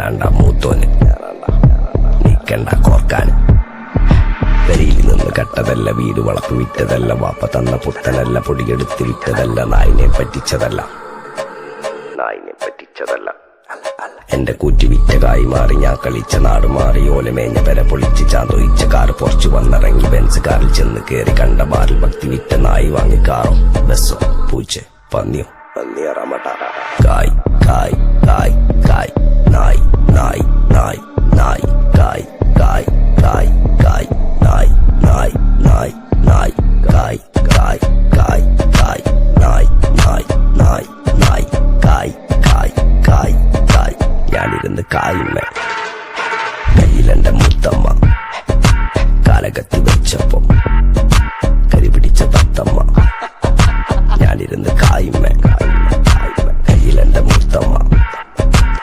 ഞാനാണ്ട മൂത്തോന്, നീക്കണ്ട കോർക്കാൻ. പെരിയിൽ നിന്ന് കട്ടതല്ല, വീട് വളപ്പ് വിറ്റതല്ല, വാപ്പ തന്ന പുത്തനല്ല, പൊടിയെടുത്ത് വിറ്റതല്ല, നായിനെ പറ്റിച്ചതല്ല. എന്റെ കൂറ്റി വിറ്റ കായി മാറി, ഞാൻ കളിച്ച നാട് മാറി, ഓലമേഞ്ഞ പെര പൊളിച്ച് ചാന്തൊയിച്ച കാറ് പൊറച്ചു വന്നിറങ്ങി, ബെൻസ് കാറിൽ ചെന്ന് കേറി, കണ്ട ബാറിൽ ഭക്തി വിറ്റ നായി വാങ്ങി കാറോ ബസ്സോ പൂച്ച പന്നിയോ പന്നിയറമട്ട. കായ് കായ് കായ് കായ് നായ് നായ് നായ് നായ് കായ് കായ് കായ് കായ് നായ് നായ് നായ് നായ് കായ് കായ് കായ് കായ് നായ് നായ് നായ് നായ് കായ് കായ് കായ് കായ്. ഞാനിരുന്ന് കായുമ്മ, കയ്യിലെന്റെ മുത്തമ്മ, കാലകത്തി